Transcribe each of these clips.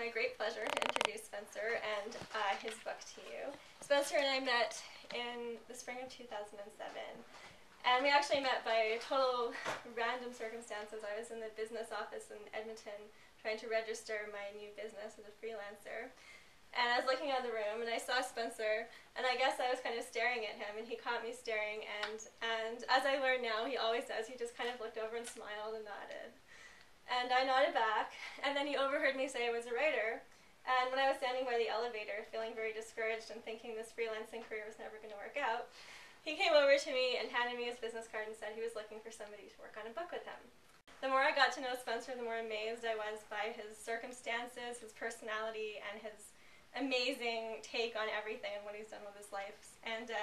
my great pleasure to introduce Spencer and his book to you. Spencer and I met in the spring of 2007, and we actually met by total random circumstances. I was in the business office in Edmonton trying to register my new business as a freelancer, and I was looking out of the room and I saw Spencer, and I guess I was kind of staring at him, and he caught me staring, and as I learn now, he always does, he just kind of looked over and smiled and nodded. And I nodded back, and then he overheard me say I was a writer. And when I was standing by the elevator, feeling very discouraged and thinking this freelancing career was never going to work out, he came over to me and handed me his business card and said he was looking for somebody to work on a book with him. The more I got to know Spencer, the more amazed I was by his circumstances, his personality, and his amazing take on everything and what he's done with his life. And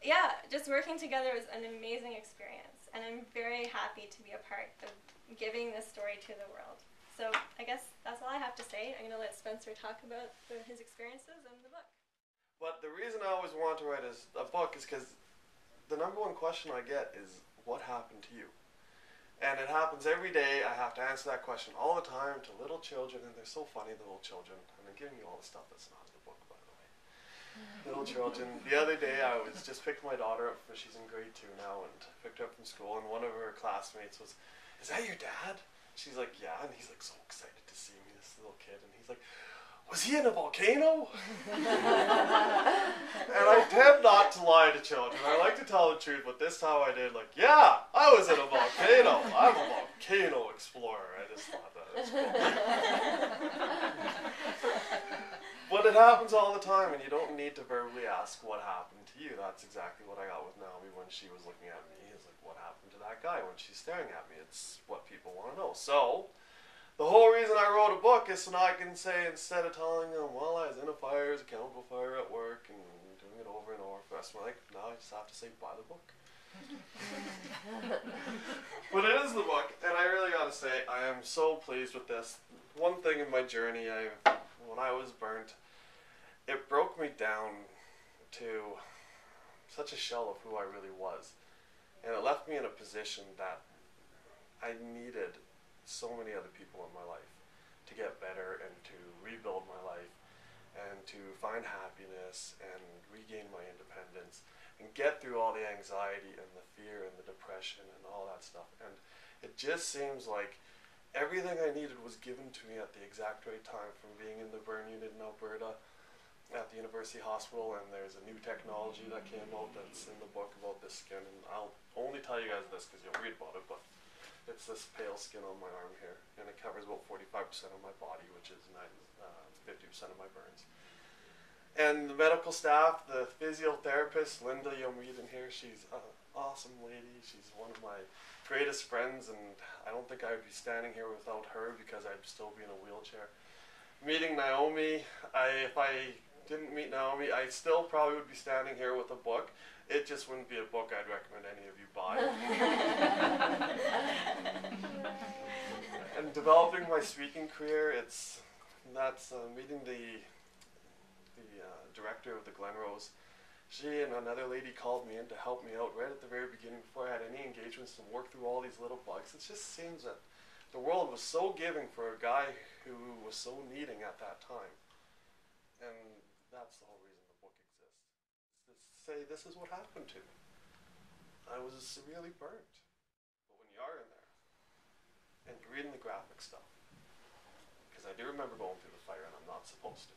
yeah, just working together was an amazing experience, and I'm very happy to be a part of giving this story to the world. So I guess that's all I have to say. I'm going to let Spencer talk about his experiences and the book. But the reason I always want to write a book is because the number one question I get is, what happened to you? And it happens every day. I have to answer that question all the time to little children, and they're so funny, the little children. And they're giving me all the stuff that's not in the book, by the way. Little children. The other day I was just picked my daughter up, she's in grade 2 now, and picked her up from school, and one of her classmates was, "Is that your dad?" She's like, "Yeah," and he's like so excited to see me, this little kid, and he's like, "Was he in a volcano?" And I tend not to lie to children. I like to tell the truth, but this time I did, like, yeah, I was in a volcano. I'm a volcano explorer. I just thought that was cool. But it happens all the time, and you don't need to verbally ask what happened to you. That's exactly what I got with Naomi when she was looking at me. It's like, what happened to that guy when she's staring at me? It's what people want to know. So, the whole reason I wrote a book is so now I can say, instead of telling them, well, I was in a fire, as a chemical fire at work, and doing it over and over for the rest of my life, now I just have to say, buy the book. But it is the book, and I really got to say, I am so pleased with this. One thing in my journey, when I was burnt, it broke me down to such a shell of who I really was. And it left me in a position that I needed so many other people in my life to get better and to rebuild my life and to find happiness and regain my independence and get through all the anxiety and the fear and the depression and all that stuff. And it just seems like everything I needed was given to me at the exact right time, from being in the burn unit in Alberta at the University Hospital, and there's a new technology that came out that's in the book about this skin, and I'll only tell you guys this because you'll read about it, but it's this pale skin on my arm here, and it covers about 45% of my body, which is 50% of my burns. And the medical staff, the physiotherapist, Linda, you'll meet in here, she's an awesome lady. She's one of my greatest friends, and I don't think I would be standing here without her because I'd still be in a wheelchair. Meeting Naomi, if I didn't meet Naomi, I still probably would be standing here with a book. It just wouldn't be a book I'd recommend any of you buy. And developing my speaking career, that's meeting the director of the Glenrose. She and another lady called me in to help me out right at the very beginning before I had any engagements, and work through all these little bugs. It just seems that the world was so giving for a guy who was so needing at that time. And that's the whole reason the book exists. To say this is what happened to me. I was severely burnt. But when you are in there, and you're reading the graphic stuff, because I do remember going through the fire and I'm not supposed to,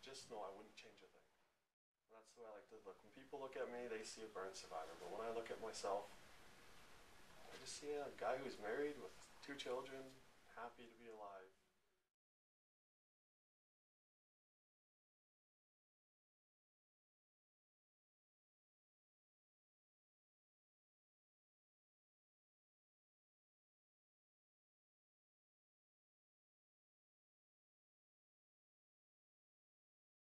just know I wouldn't change a thing. And that's the way I like to look. When people look at me, they see a burn survivor. But when I look at myself, I just see a guy who's married with 2 children, happy to be alive.